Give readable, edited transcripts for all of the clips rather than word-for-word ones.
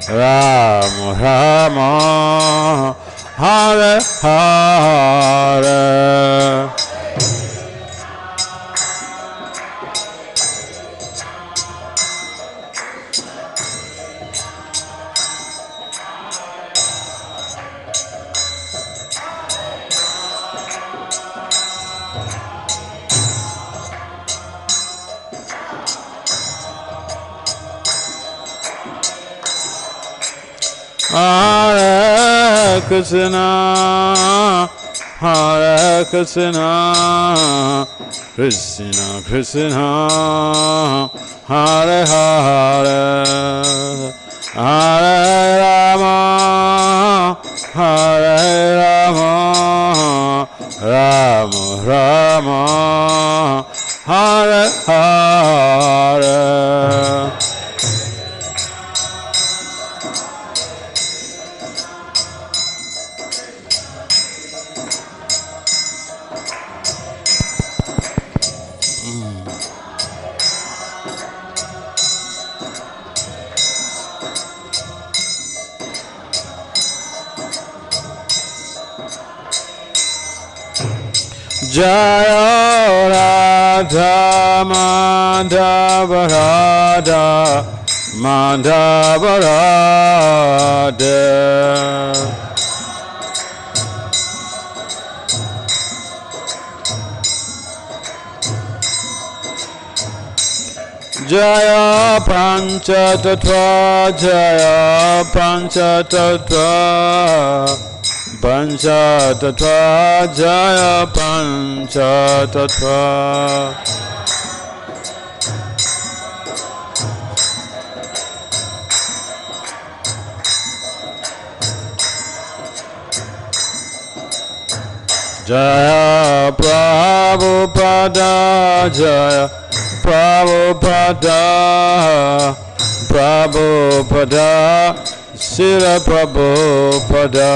Rama Rama Hare Hare Hare Krishna, Hare Krishna, Krishna Krishna, Hare Hare, Hare Rama, Hare Rama, Rama Rama, Hare Hare. Jaya Radha Madhava Radha Madhava Radha Jaya Pancha Tattva Jaya Pancha Tattva Pancha Tattva Jaya Pancha Tattva Jaya Prabhupada Jaya Prabhupada Prabhupada Srila Prabhupada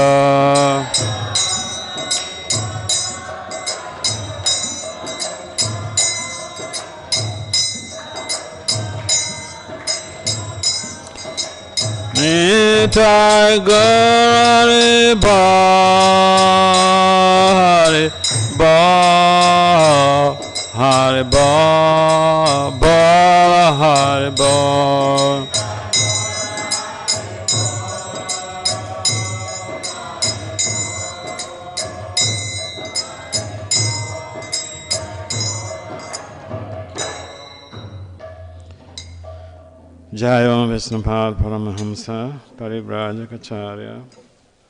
Nitai Gauri Bhari Bhari Hari Bol, Bol, Hari Bol. Jaya Vishnupad Paramahamsa, Parivrajacharya,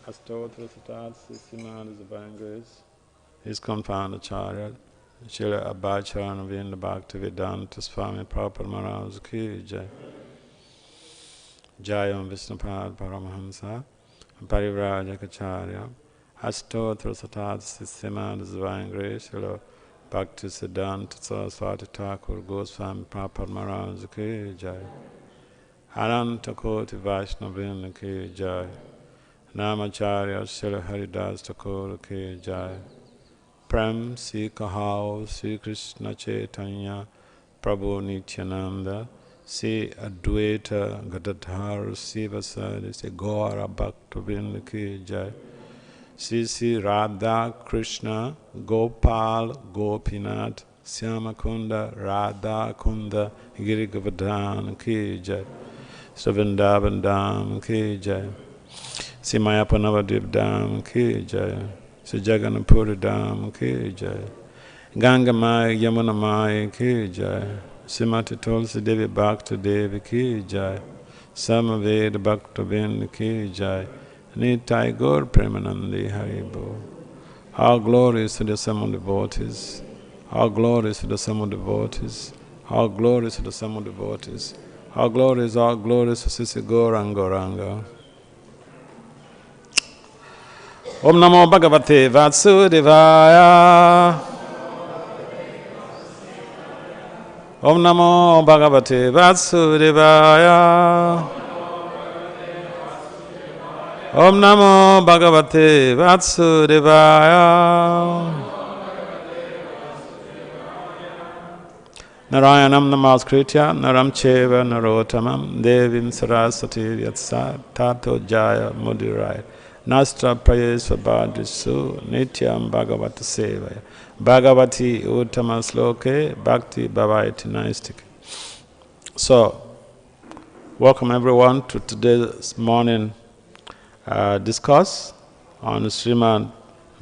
Astotra Satat Srimad Bhagavatam Grace, his confounded Acharya, Srila Abhacharya Vinda Bhakti Vedanta Swami Prabhupada Maharaj Ki Jai. Jaya Vishnupad Paramahamsa, Parivrajacharya, Astotra Satat Srimad Bhagavatam Grace, Srila Bhakti Siddhanta Saraswati Thakur Goswami Prabhupada Maharaj Ki Jai. Ananta Koti Vaishnavin Ki Jai. Namacharya Srila Haridas Thakur Ki Jai. Prem Si Kahao Sri Krishna Chaitanya Prabhu Nityananda Si Advaita Gadadhar Sivasadi Si Gaura Bhaktavinda Ki Jai. Si Radha Krishna Gopal Gopinath Syamakunda Radha Kunda Girigavardhan Ki Jai. Vrindavan Dham Ki Jai. Si Mayapur Navadvip Dham Ki Jai. Si Jagannathpuri Dham Ki Jai. Ganga Maya Yamuna Maya Ki Jai. Srimati Tulsi Devi Bhakta Devi Ki Jai. Samaveda Bhakta Vind Ki Jai. Nitai Gaur Premanandi Haribo. All glories to the sum of devotees. All glories to the sum of devotees. All glories to the sum of devotees. All glories to Sisi Gauranga. Om Namo Bhagavate Vasudevaya. Om Namo Bhagavate Vasudevaya. Om Namo Bhagavate Vasudevaya. Narayanam namaskritya naram cheva narotamam devim saraswati yatsa tato jaya mudiraya nastra prayesvabhadrisu nityam bhagavata sevaya bhagavati uttama sloke bhakti bhavaiti naistike. So, welcome everyone to today's morning discourse on Srimad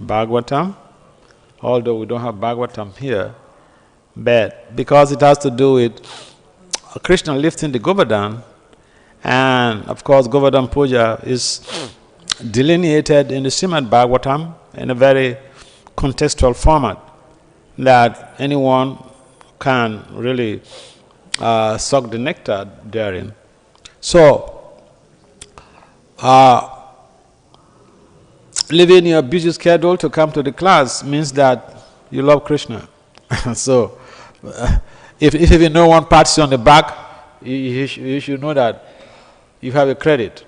Bhagavatam. Although we don't have Bhagavatam here, but because it has to do with Krishna lifting the Govardhan, and of course Govardhan Puja is delineated in the Srimad Bhagavatam in a very contextual format that anyone can really suck the nectar therein. So, leaving your busy schedule to come to the class means that you love Krishna. So, if even no one pats you on the back, you should know that you have a credit.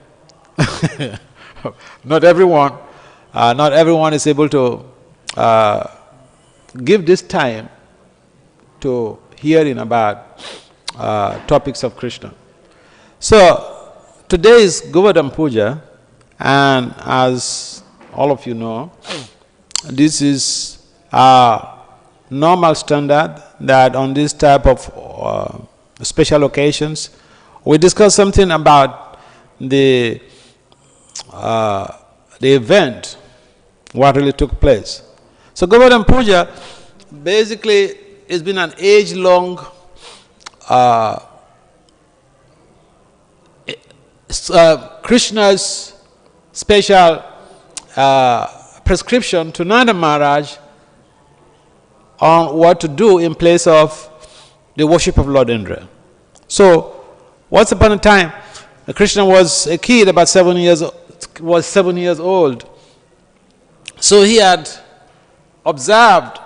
Not everyone is able to give this time to hearing about topics of Krishna. So, today is Govardhan Puja, and as all of you know, this is a normal standard that on this type of special occasions, we discuss something about the event, what really took place. So Govardhan Puja basically has been an age-long Krishna's special prescription to Nanda Maharaj on what to do in place of the worship of Lord Indra. So, once upon a time, Krishna was a kid, about 7 years old. So he had observed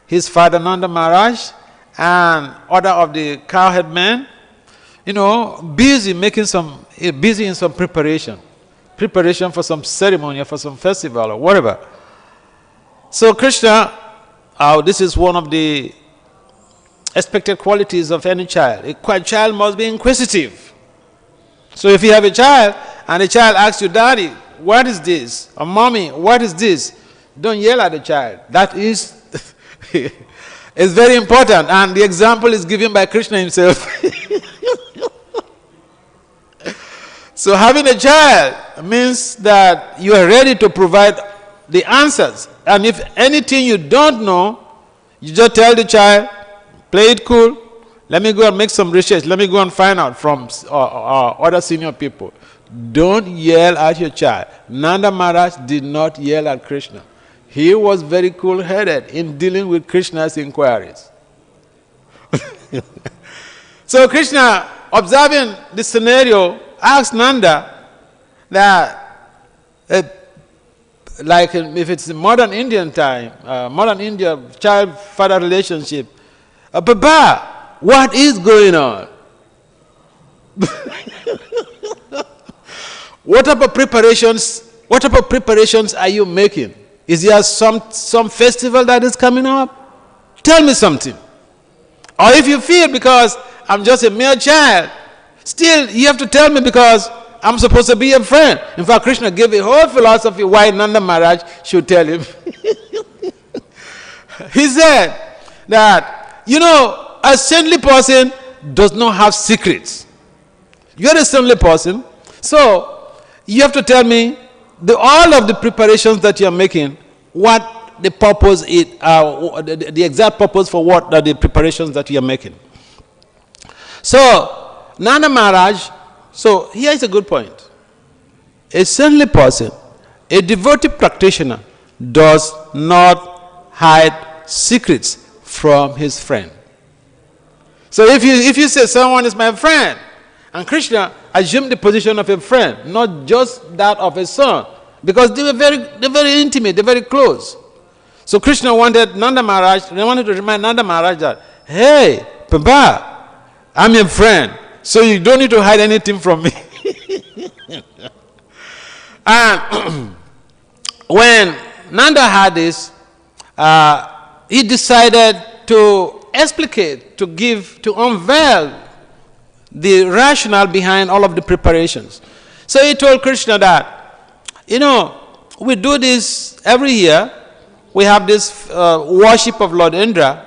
his father Nanda Maharaj and other of the cowherd men, busy in some preparation for some ceremony or for some festival or whatever. So Krishna, this is one of the expected qualities of any child. A child must be inquisitive. So if you have a child and the child asks you, Daddy, what is this? Or Mommy, what is this? Don't yell at the child. That is it's very important, and the example is given by Krishna himself. So having a child means that you are ready to provide the answers. And if anything you don't know, you just tell the child, play it cool, let me go and make some research, let me go and find out from other senior people. Don't yell at your child. Nanda Maharaj did not yell at Krishna. He was very cool-headed in dealing with Krishna's inquiries. So Krishna, observing this scenario, asked Nanda that, like if it's modern Indian time, modern India child-father relationship, Baba, what is going on? What type of preparations are you making? Is there some festival that is coming up? Tell me something. Or if you feel because I'm just a mere child, still you have to tell me because I'm supposed to be a friend. In fact, Krishna gave a whole philosophy why Nanda Maharaj should tell him. He said that, a saintly person does not have secrets. You're a saintly person, so you have to tell me all of the preparations that you're making, what the purpose is, the exact purpose for what are the preparations that you're making. So, Nanda Maharaj, so here is a good point. A saintly person, a devotee practitioner, does not hide secrets from his friend. So if you say someone is my friend, and Krishna assumed the position of a friend, not just that of a son, because they're very intimate, they're very close. So Krishna wanted to remind Nanda Maharaj that, hey, Papa, I'm your friend, so you don't need to hide anything from me. And when Nanda had this, he decided to explicate, to unveil the rationale behind all of the preparations. So he told Krishna that, we do this every year. We have this worship of Lord Indra.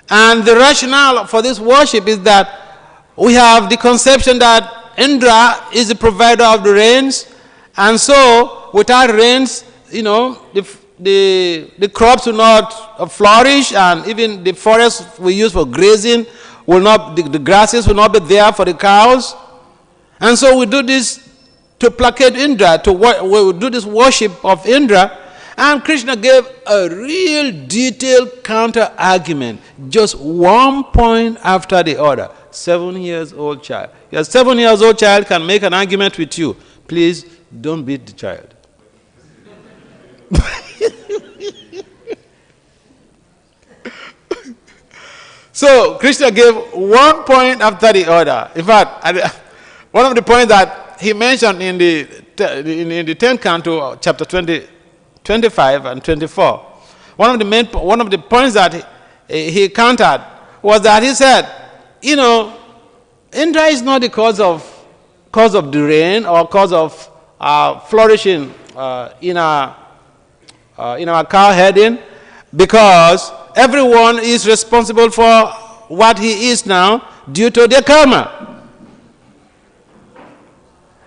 And the rationale for this worship is that we have the conception that Indra is the provider of the rains. And so without rains, the crops will not flourish, and even the forests we use for grazing will not, the grasses will not be there for the cows. And so we do this to placate Indra, we do this worship of Indra. And Krishna gave a real detailed counter argument, just one point after the other. 7-year-old child. Your 7-year-old child can make an argument with you. Please don't beat the child. So Krishna gave one point after the other. In fact, one of the points that he mentioned in the 10th canto, chapter 25 and 24, one of the points that he countered was that he said, Indra is not the cause of the rain or cause of flourishing in our cow herding, because everyone is responsible for what he is now due to their karma.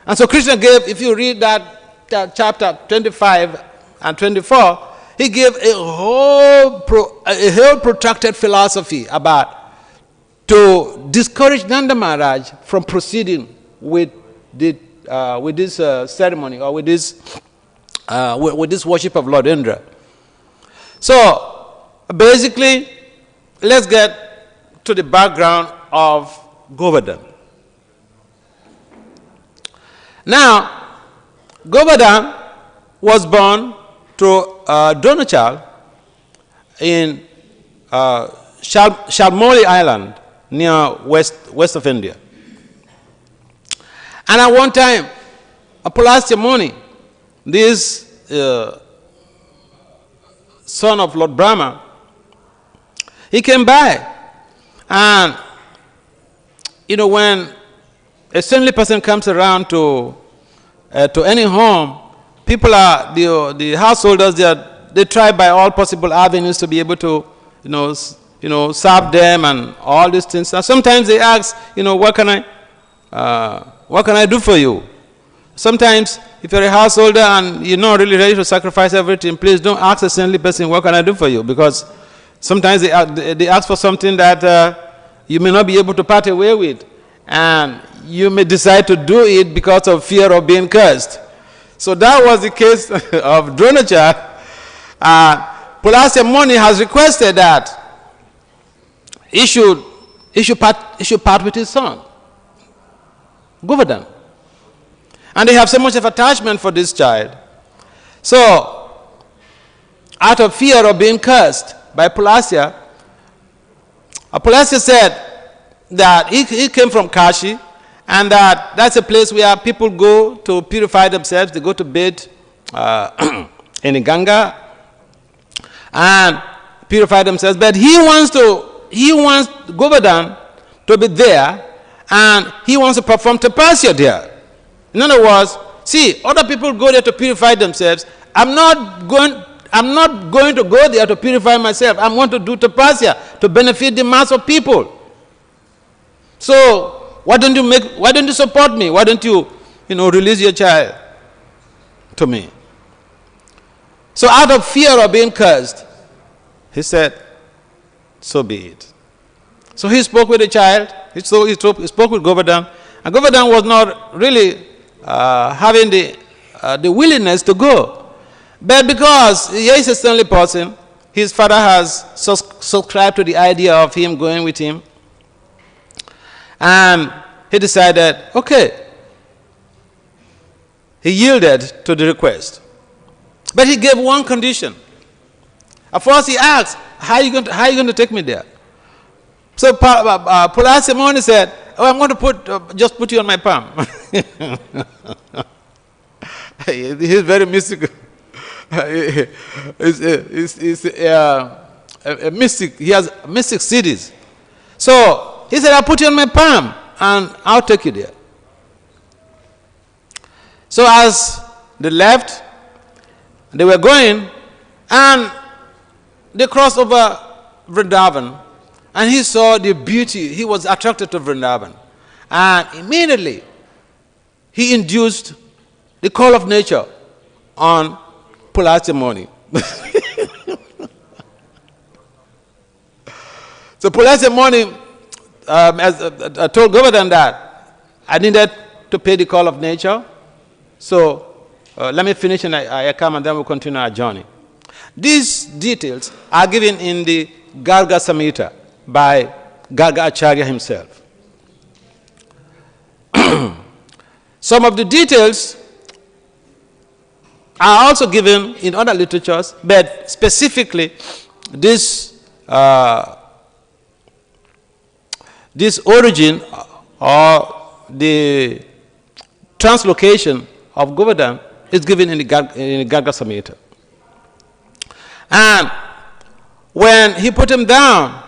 And so Krishna gave, if you read that chapter 25 and 24, he gave a whole protracted philosophy about to discourage Nanda Maharaj from proceeding with this ceremony or with this worship of Lord Indra. So basically, let's get to the background of Govardhan. Now, Govardhan was born to Dronachal in Shalmoli Island near west of India. And at one time, Pulasya Muni, this son of Lord Brahma, he came by, and when a saintly person comes around to any home, people are the householders. They try by all possible avenues to be able to serve them and all these things. And sometimes they ask, what can I do for you? Sometimes if you're a householder and you're not really ready to sacrifice everything, please don't ask a saintly person, what can I do for you? Because sometimes they ask for something that you may not be able to part away with. And you may decide to do it because of fear of being cursed. So that was the case of Dronachal. Pulasya Muni has requested that he should part with his son, Govardhan. And they have so much of attachment for this child. So, out of fear of being cursed by Pulasya, Pulasya said that he came from Kashi, and that's a place where people go to purify themselves. They go to bathe in the Ganga and purify themselves. But he wants Govardhan to be there, and he wants to perform tapasya there. In other words, see, other people go there to purify themselves. I'm not going to go there to purify myself. I want to do tapasya to benefit the mass of people. So why don't you support me? Why don't you, release your child to me? So out of fear of being cursed, he said, so be it. So he spoke with the child. He spoke with Govardhan, and Govardhan was not really having the willingness to go. But because he is a saintly person, his father has subscribed to the idea of him going with him. And he decided, okay. He yielded to the request. But he gave one condition. At first he asked, how are you going to take me there? So Pulasya Muni said, I'm going to just put you on my palm. He's very mystical. a mystic. He has mystic cities. So he said, I'll put you on my palm and I'll take you there. So as they left, they were going and they crossed over Vrindavan and he saw the beauty. He was attracted to Vrindavan. And immediately he induced the call of nature on Pulasya Muni. So Pulasya Muni told Govardhan that I needed to pay the call of nature. So let me finish and I come and then we'll continue our journey. These details are given in the Garga Samhita by Garga Acharya himself. Some of the details are also given in other literatures, but specifically this origin or the translocation of Govardhan is given in the Garga Samhita. And when he put him down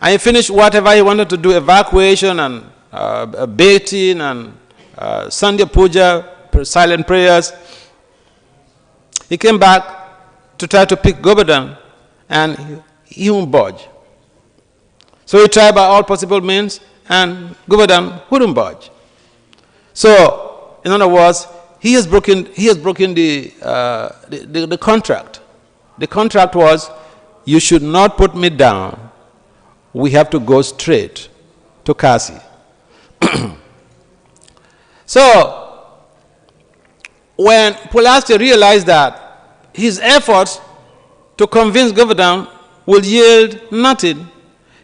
and he finished whatever he wanted to do, evacuation and bathing and Sandhya Puja, silent prayers, he came back to try to pick Govardhan and he won't budge. So he tried by all possible means and Govardhan wouldn't budge. So, in other words, he has broken the contract. The contract was, you should not put me down. We have to go straight to Kasi. So, when Pulasya realized that his efforts to convince Govardhan will yield nothing,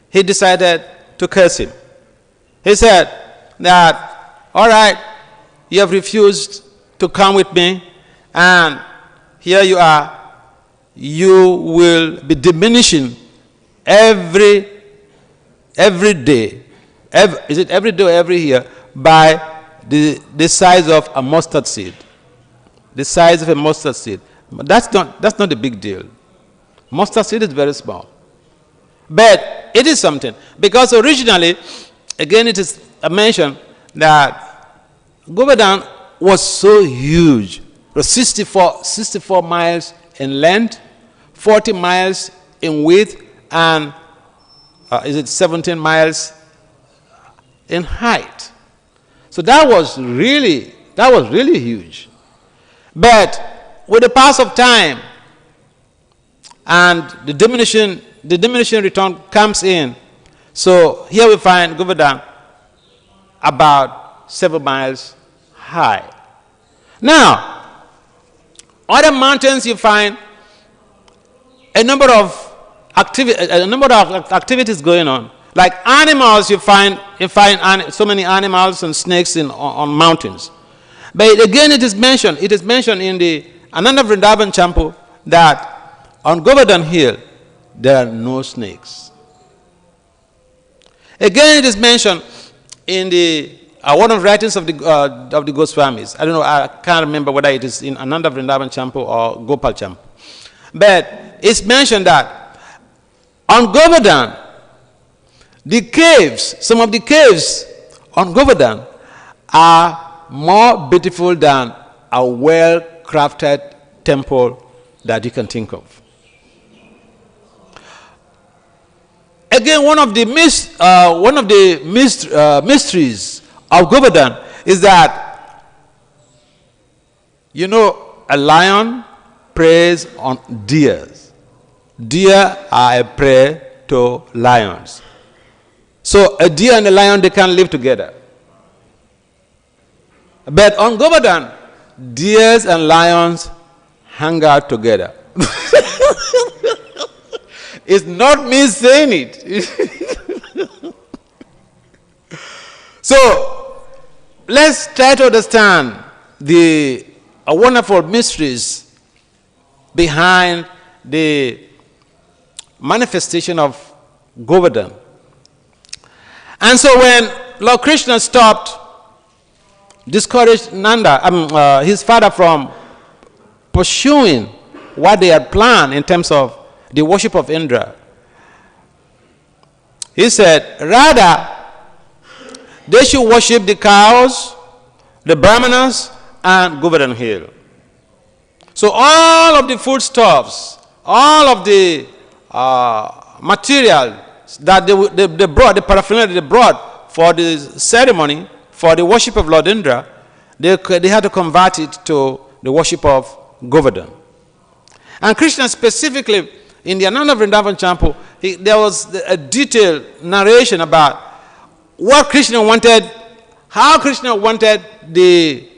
he decided to curse him. He said that, all right, you have refused to come with me, and here you are. You will be diminishing every day. Is it every day or every year? By the size of a mustard seed. The size of a mustard seed. But that's not a big deal. Mustard seed is very small. But it is something. Because originally, again it is mentioned that Govardhan was so huge. It was 64 miles in length, 40 miles in width, and 17 miles in height. So that was really huge. But with the pass of time and the diminishing return comes in, so here we find Govardhan about 7 miles high. Now, other mountains you find a number of activities going on. Like animals, you find so many animals and snakes on mountains. But again, it is mentioned in the Ananda Vrindavan Champu that on Govardhan Hill there are no snakes. Again, it is mentioned in the one of the writings of the Goswamis. I don't know, I can't remember whether it is in Ananda Vrindavan Champu or Gopal Champu. But it's mentioned that on Govardhan, some of the caves on Govardhan are more beautiful than a well-crafted temple that you can think of. Again, one of the mysteries of Govardhan is that, a lion preys on deer. Deer are a prey to lions. So a deer and a lion, they can't live together. But on Govardhan, deers and lions hang out together. It's not me saying it. So let's try to understand the wonderful mysteries behind the manifestation of Govardhan. And so when Lord Krishna stopped, discouraged Nanda, his father, from pursuing what they had planned in terms of the worship of Indra, He said, rather, they should worship the cows, the brahmanas, and Govardhan Hill. So all of the foodstuffs, all of the material that they brought, the paraphernalia they brought for the ceremony, for the worship of Lord Indra, they had to convert it to the worship of Govardhan. And Krishna specifically, in the Ananda Vrindavan Champu, there was a detailed narration about what Krishna wanted, how Krishna wanted the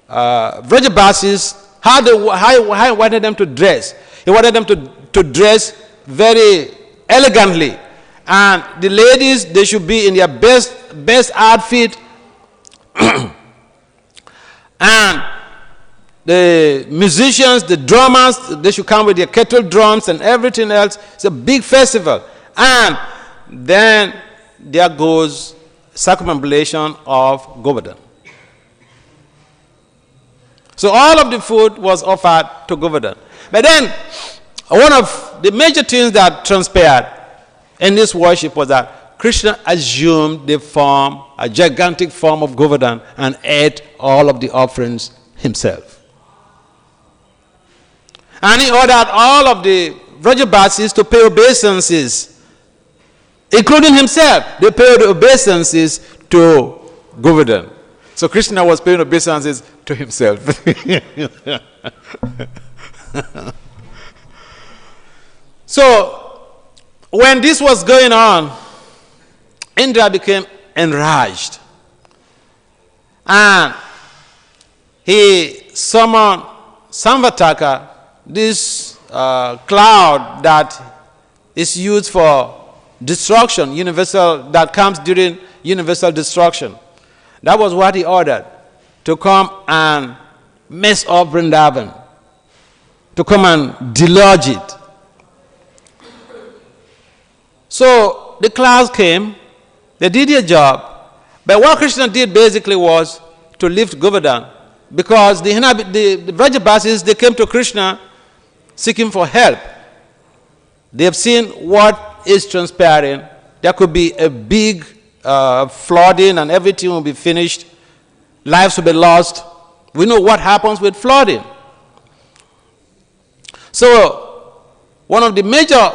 Vrajabasis, how he wanted them to dress. He wanted them to dress very elegantly. And the ladies, they should be in their best outfit. And the musicians, the drummers, they should come with their kettle drums and everything else. It's a big festival. And then there goes circumambulation of Govardhan. So all of the food was offered to Govardhan. But then one of the major things that transpired in this worship was that Krishna assumed the form, a gigantic form of Govardhan, and ate all of the offerings himself. And he ordered all of the Vrajabasis to pay obeisances, including himself. They paid obeisances to Govardhan. So Krishna was paying obeisances to himself. So when this was going on, Indra became enraged. And he summoned Samvataka, this cloud that is used for destruction, universal, that comes during universal destruction. That was what he ordered, to come and mess up Vrindavan, to come and deluge it. So the clouds came, they did their job, but what Krishna did basically was to lift Govardhan, because the Vrajabasis, they came to Krishna seeking for help. They have seen what is transpiring. There could be a big flooding and everything will be finished. Lives will be lost. We know what happens with flooding. So one of the major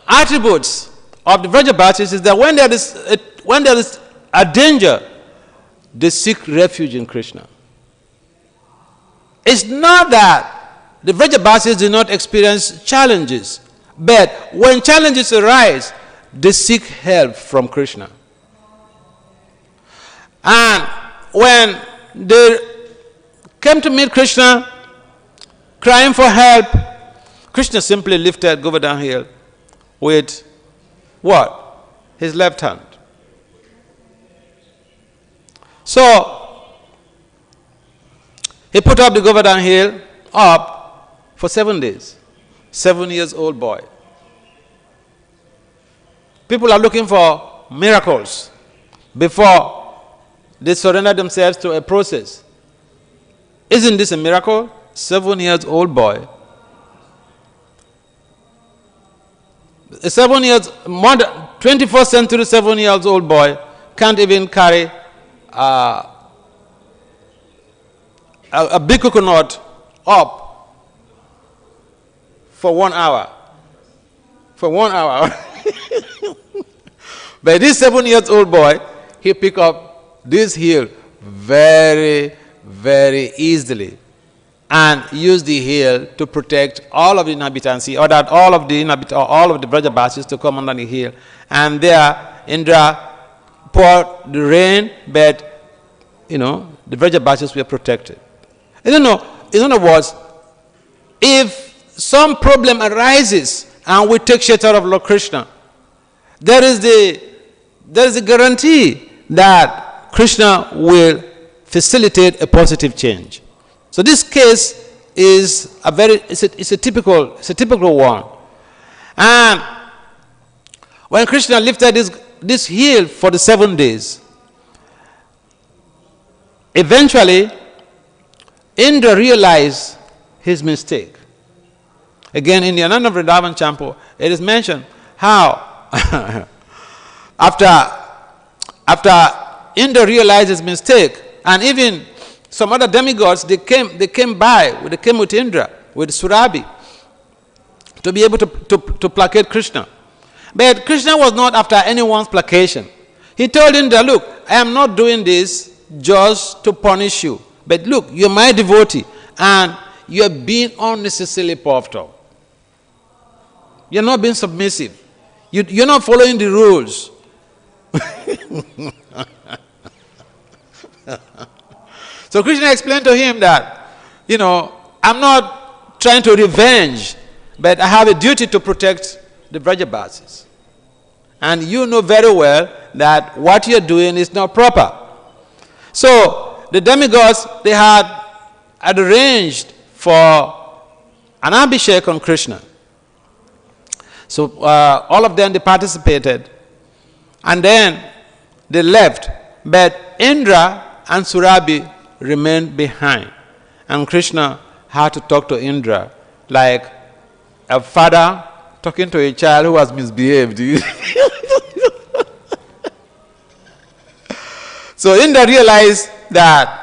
attributes of the Vrajabasis is that when there is a danger, they seek refuge in Krishna. It's not that the Vrajabasis do not experience challenges, but when challenges arise, they seek help from Krishna. And when they came to meet Krishna, crying for help, Krishna simply lifted Govardhan Hill with what? His left hand. So he put up the Govardhan Hill up for 7 days. 7-year-old boy. People are looking for miracles before they surrender themselves to a process. Isn't this a miracle? 7-year-old boy. A 21st century 7-year-old boy can't even carry a big coconut up for 1 hour. For 1 hour. But this 7-year-old boy, he picked up this hill very, very easily and used the hill to protect all of the inhabitants. He ordered all of the Vrajabasis to come under the hill. And there, Indra poured the rain, but, the Vrajabasis were protected. In other words, if some problem arises and we take shelter of Lord Krishna, there is a guarantee that Krishna will facilitate a positive change. So this case is a typical one. And when Krishna lifted this hill for the 7 days, eventually Indra realized his mistake. Again, in the Ananda Vrindavan Champu, it is mentioned how after Indra realized his mistake, and even some other demigods, they came with Indra, with Surabhi, to be able to placate Krishna. But Krishna was not after anyone's placation. He told Indra, look, I am not doing this just to punish you. But look, you're my devotee, and you're being unnecessarily puffed up. You're not being submissive. You're not following the rules. So Krishna explained to him that, I'm not trying to revenge, but I have a duty to protect the Vrajabasis. And you know very well that what you're doing is not proper. So the demigods, they had arranged for an abhishek on Krishna. So all of them, they participated, and then they left. But Indra and Surabhi remained behind. And Krishna had to talk to Indra like a father talking to a child who has misbehaved. So Indra realized that,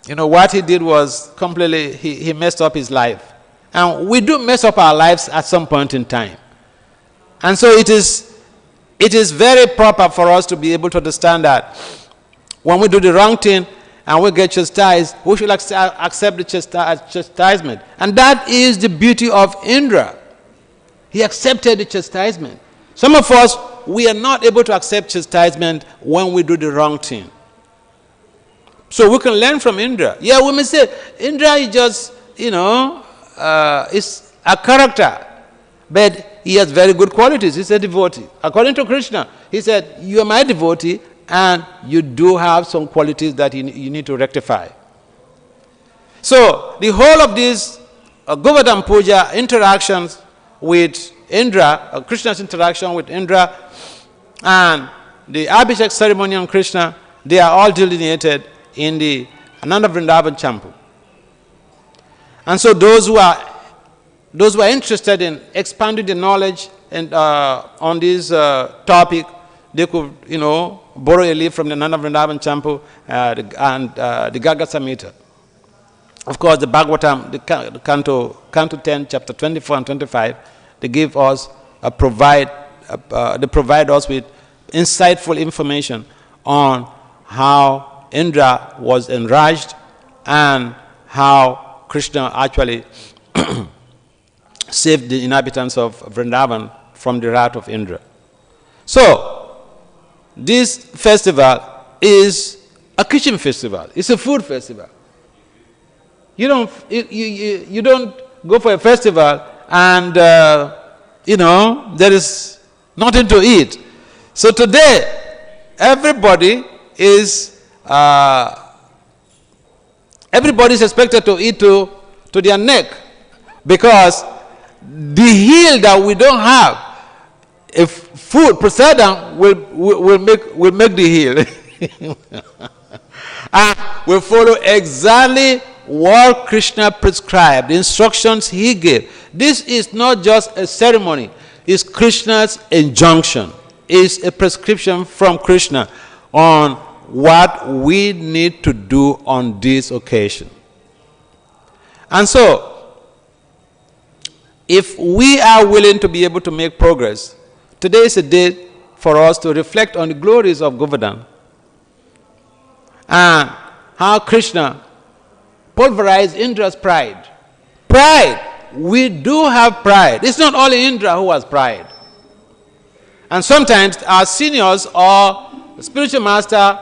what he did was completely, he messed up his life. And we do mess up our lives at some point in time. And so it is very proper for us to be able to understand that when we do the wrong thing and we get chastised, we should accept the chastisement. And that is the beauty of Indra. He accepted the chastisement. Some of us, we are not able to accept chastisement when we do the wrong thing. So we can learn from Indra. Yeah, we may say, Indra is just, is a character. But he has very good qualities. He's a devotee. According to Krishna, he said, you are my devotee, and you do have some qualities that you need to rectify. So the whole of these Govardhan Puja interactions with Indra, Krishna's interaction with Indra, and the Abhishek ceremony on Krishna, they are all delineated in the Ananda Vrindavan Champu. And so those who are interested in expanding the knowledge and on this topic, they could, borrow a leaf from the Ananda Vrindavan Champu and the Garga Samhita. Of course, the Bhagavatam, the Canto 10, chapter 24 and 25, they give us, they provide us with insightful information on how Indra was enraged and how Krishna actually saved the inhabitants of Vrindavan from the wrath of Indra. So, this festival is a kitchen festival. It's a food festival. You don't go for a festival and, there is nothing to eat. So today, everybody is expected to eat to their neck, because the heal that we don't have, if food, prasadam, will make the heal. And we follow exactly what Krishna prescribed, the instructions he gave. This is not just a ceremony, it's Krishna's injunction. It's a prescription from Krishna on what we need to do on this occasion. And so, if we are willing to be able to make progress, today is a day for us to reflect on the glories of Govardhan and how Krishna pulverized Indra's pride. Pride! We do have pride. It's not only Indra who has pride. And sometimes our seniors or spiritual master,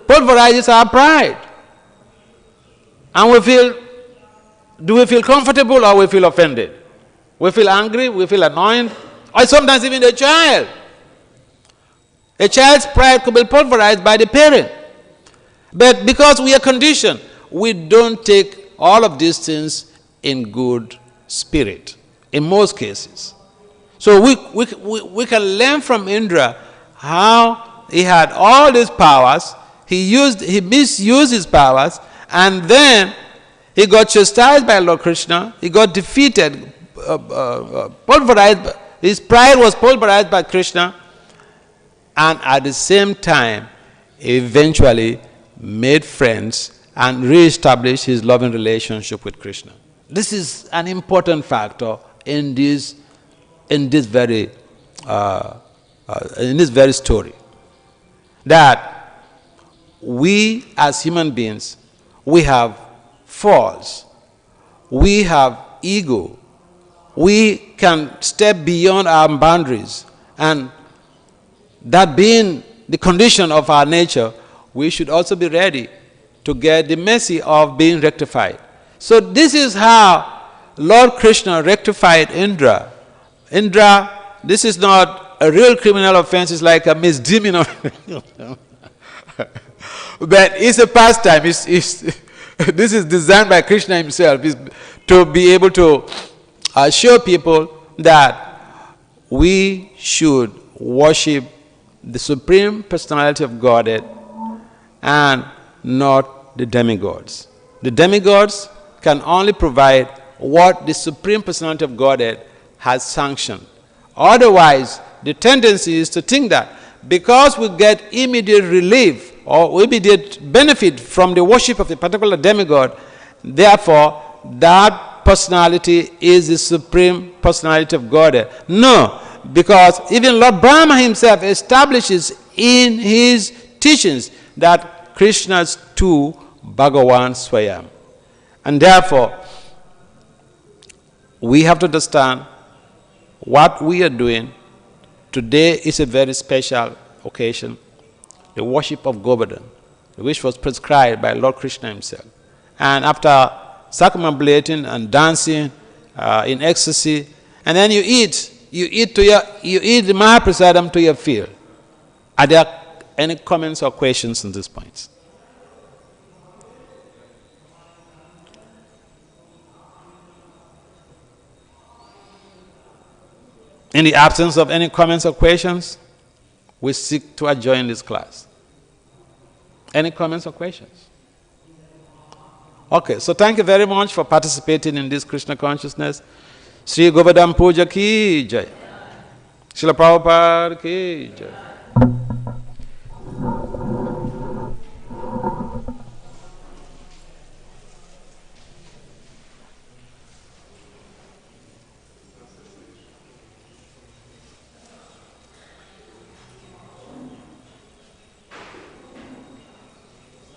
pulverizes our pride. And do we feel comfortable or we feel offended? We feel angry, we feel annoyed, or sometimes even a child. A child's pride could be pulverized by the parent. But because we are conditioned, we don't take all of these things in good spirit, in most cases. So we can learn from Indra how he had all these powers, he misused his powers, and then he got chastised by Lord Krishna, he got defeated, pulverized His pride was pulverized by Krishna, and at the same time, eventually made friends and re-established his loving relationship with Krishna. This is an important factor in this very story. That we as human beings, we have faults, we have ego, we can step beyond our boundaries, and that being the condition of our nature, we should also be ready to get the mercy of being rectified. So this is how Lord Krishna rectified Indra. Indra, this is not a real criminal offense, it's like a misdemeanor. But it's a pastime. This is designed by Krishna himself, is to be able to show people that we should worship the Supreme Personality of Godhead and not the demigods. The demigods can only provide what the Supreme Personality of Godhead has sanctioned. Otherwise, the tendency is to think that because we get immediate relief or immediate benefit from the worship of a particular demigod, therefore that personality is the Supreme Personality of Godhead. No, because even Lord Brahma himself establishes in his teachings that Krishna's tu Bhagavan Swayam. And therefore, we have to understand what we are doing. Today is a very special occasion, the worship of Govardhan, which was prescribed by Lord Krishna himself. And after circumambulating and dancing in ecstasy, and then you eat the Mahaprasadam to your fill. Are there any comments or questions on this point? In the absence of any comments or questions, we seek to adjourn this class. Any comments or questions? Okay, so thank you very much for participating in this Krishna consciousness. Sri Govardhan Puja ki jai. Srila Prabhupada ki jai.